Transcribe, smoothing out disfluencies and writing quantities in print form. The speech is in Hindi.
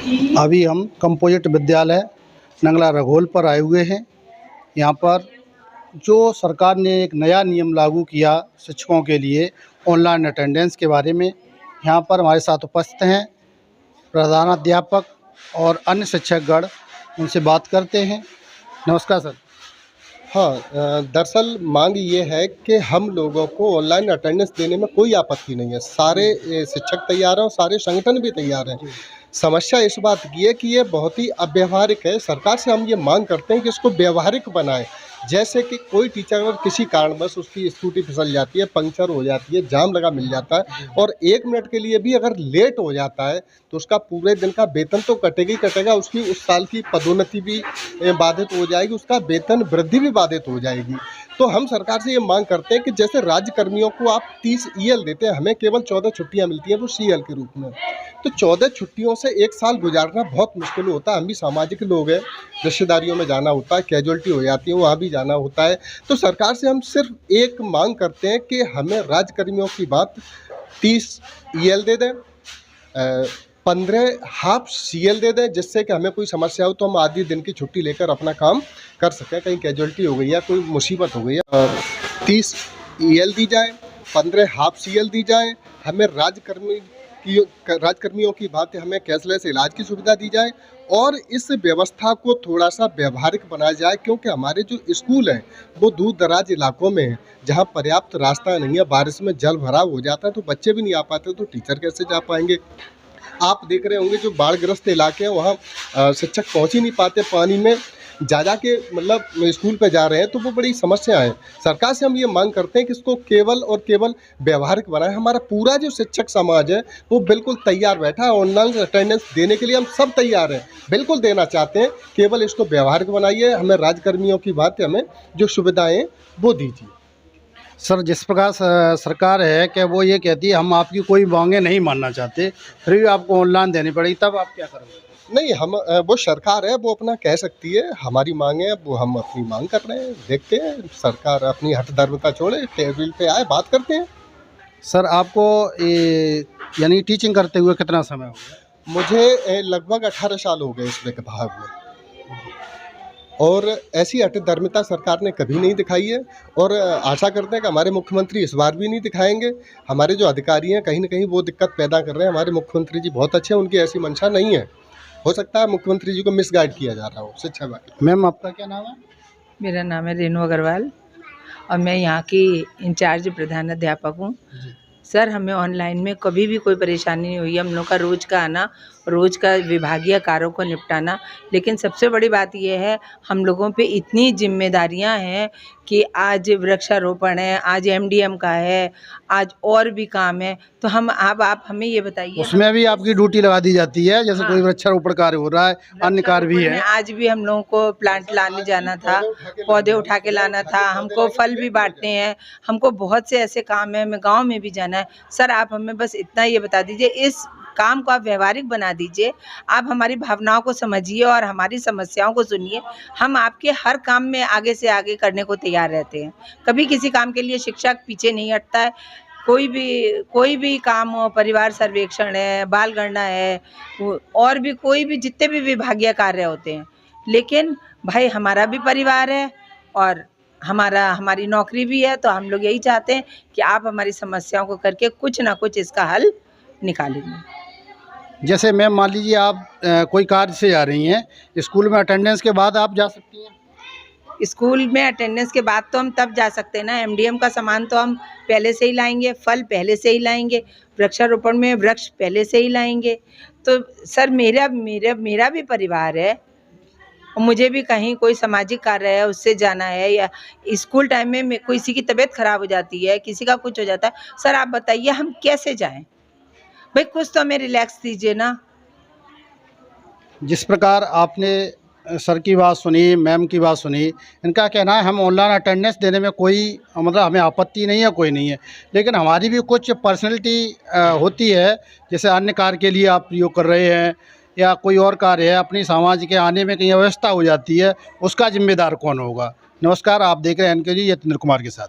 अभी हम कंपोजिट विद्यालय नंगला रघोल पर आए हुए हैं। यहाँ पर जो सरकार ने एक नया नियम लागू किया शिक्षकों के लिए ऑनलाइन अटेंडेंस के बारे में, यहाँ पर हमारे साथ उपस्थित हैं प्रधानाध्यापक और अन्य शिक्षकगण। उनसे बात करते हैं। नमस्कार सर। हाँ, दरअसल मांग ये है कि हम लोगों को ऑनलाइन अटेंडेंस देने में कोई आपत्ति नहीं है। सारे शिक्षक तैयार हैं और सारे संगठन भी तैयार हैं। समस्या इस बात की है कि ये बहुत ही अव्यावहारिक है। सरकार से हम ये मांग करते हैं कि इसको व्यावहारिक बनाएं। जैसे कि कोई टीचर अगर किसी कारणवश उसकी स्कूटी फिसल जाती है, पंक्चर हो जाती है, जाम लगा मिल जाता है और 1 मिनट के लिए भी अगर लेट हो जाता है तो उसका पूरे दिन का वेतन तो कटेगा ही कटेगा, उसकी उस साल की पदोन्नति भी बाधित हो जाएगी, उसका वेतन वृद्धि भी बाधित हो जाएगी। तो हम सरकार से ये मांग करते हैं कि जैसे राज्य कर्मियों को आप 30 ईएल देते हैं, हमें केवल 14 छुट्टियाँ मिलती हैं वो सीएल के रूप में। तो 14 छुट्टियों से 1 साल गुजारना बहुत मुश्किल होता है। हम भी सामाजिक लोग हैं, रिश्तेदारियों में जाना होता है, कैजुअलिटी हो जाती है वहाँ भी जाना होता है। तो सरकार से हम सिर्फ एक मांग करते हैं कि हमें राज्य कर्मियों की बात 30 ईएल दे दें, 15 हाफ सीएल दे दें, जिससे कि हमें कोई समस्या हो तो हम आधी दिन की छुट्टी लेकर अपना काम कर सकें। कहीं कैजुअलिटी हो गई या कोई मुसीबत हो गई है, 30 ईएल दी जाए, 15 हाफ सीएल दी जाए। हमें राज्यकर्मियों की बात हमें कैशलेस इलाज की सुविधा दी जाए और इस व्यवस्था को थोड़ा सा व्यावहारिक बनाया जाए, क्योंकि हमारे जो स्कूल हैं वो दूर दराज इलाकों में हैं, जहाँ पर्याप्त रास्ता नहीं है। बारिश में जल भराव हो जाता है तो बच्चे भी नहीं आ पाते, तो टीचर कैसे जा पाएंगे। आप देख रहे होंगे जो बाढ़ग्रस्त इलाके हैं वहाँ शिक्षक पहुँच ही नहीं पाते, पानी में जा के मतलब स्कूल पे जा रहे हैं, तो वो बड़ी समस्या है। सरकार से हम ये मांग करते हैं कि इसको केवल और केवल व्यवहारिक बनाएं। हमारा पूरा जो शिक्षक समाज है वो बिल्कुल तैयार बैठा है, ऑनलाइन अटेंडेंस देने के लिए हम सब तैयार हैं, बिल्कुल देना चाहते हैं। केवल इसको व्यवहारिक बनाइए, हमें राज्यकर्मियों की बात हमें जो सुविधाएँ वो दीजिए। सर, जिस प्रकार सरकार है कि वो ये कहती है हम आपकी कोई मांगे नहीं मानना चाहते, फिर भी आपको ऑनलाइन देनी पड़ेगी, तब आप क्या करोगे? नहीं, हम वो सरकार है, वो अपना कह सकती है। हमारी मांग है, वो हम अपनी मांग कर रहे हैं। देखते हैं सरकार अपनी हठधर्मिता छोड़े, टेबल पे आए, बात करते हैं। सर, आपको यानी टीचिंग करते हुए कितना समय हो गया? मुझे लगभग 18 साल हो गए इस विभाग में, और ऐसी हठधर्मिता सरकार ने कभी नहीं दिखाई है और आशा करते हैं कि हमारे मुख्यमंत्री इस बार भी नहीं दिखाएंगे। हमारे जो अधिकारी हैं कहीं ना कहीं वो दिक्कत पैदा कर रहे हैं। हमारे मुख्यमंत्री जी बहुत अच्छे हैं, उनकी ऐसी मंशा नहीं है। हो सकता है मुख्यमंत्री जी को मिसगाइड किया जा रहा हो शिक्षा विभाग। मैम, आपका क्या नाम है? मेरा नाम है रेणु अग्रवाल और मैं यहाँ की इंचार्ज प्रधानाध्यापक हूँ। सर, हमें ऑनलाइन में कभी भी कोई परेशानी नहीं हुई। हम लोग का रोज़ का आना, रोज़ का विभागीय कार्यों को निपटाना, लेकिन सबसे बड़ी बात यह है हम लोगों पे इतनी जिम्मेदारियां हैं कि आज वृक्षारोपण है, आज एमडीएम का है, आज और भी काम है। तो हम आप हमें ये बताइए, उसमें भी आपकी ड्यूटी लगा दी जाती है? जैसे कोई वृक्षारोपण कार्य हो रहा है, अन्य कार्य भी है। आज भी हम लोगों को प्लांट लाने जाना था, पौधे उठा के लाना था, हमको फल भी बांटने हैं, हमको बहुत से ऐसे काम है, हमें गाँव में भी जाना है। सर, आप हमें बस इतना ये बता दीजिए, इस काम को आप व्यवहारिक बना दीजिए। आप हमारी भावनाओं को समझिए और हमारी समस्याओं को सुनिए। हम आपके हर काम में आगे से आगे करने को तैयार रहते हैं। कभी किसी काम के लिए शिक्षक पीछे नहीं हटता है। कोई भी काम हो, परिवार सर्वेक्षण है, बाल गणना है, और भी कोई भी जितने भी विभागीय कार्य होते हैं, लेकिन भाई हमारा भी परिवार है और हमारी नौकरी भी है। तो हम लोग यही चाहते हैं कि आप हमारी समस्याओं को करके कुछ ना कुछ इसका हल निकालेंगे। जैसे मैम, मान लीजिए आप कोई कार्य से जा रही हैं, स्कूल में अटेंडेंस के बाद आप जा सकती हैं? स्कूल में अटेंडेंस के बाद तो हम तब जा सकते हैं ना। एमडीएम का सामान तो हम पहले से ही लाएंगे, फल पहले से ही लाएंगे, वृक्षारोपण में वृक्ष पहले से ही लाएंगे। तो सर, मेरा भी परिवार है और मुझे भी कहीं कोई सामाजिक कार्य है उससे जाना है, या स्कूल टाइम में किसी की तबीयत खराब हो जाती है, किसी का कुछ हो जाता है। सर, आप बताइए हम कैसे जाएं? भाई कुछ तो हमें रिलैक्स दीजिए ना। जिस प्रकार आपने सर की बात सुनी, मैम की बात सुनी, इनका कहना है हम ऑनलाइन अटेंडेंस देने में कोई मतलब हमें आपत्ति नहीं है, कोई नहीं है, लेकिन हमारी भी कुछ पर्सनैलिटी होती है। जैसे अन्य कार्य के लिए आप प्रयोग कर रहे हैं या कोई और कार्य है, अपनी समाज के आने में कहीं अव्यवस्था हो जाती है, उसका जिम्मेदार कौन होगा? नमस्कार, आप देख रहे हैं एनके जी, यतीन्द्र कुमार के साथ।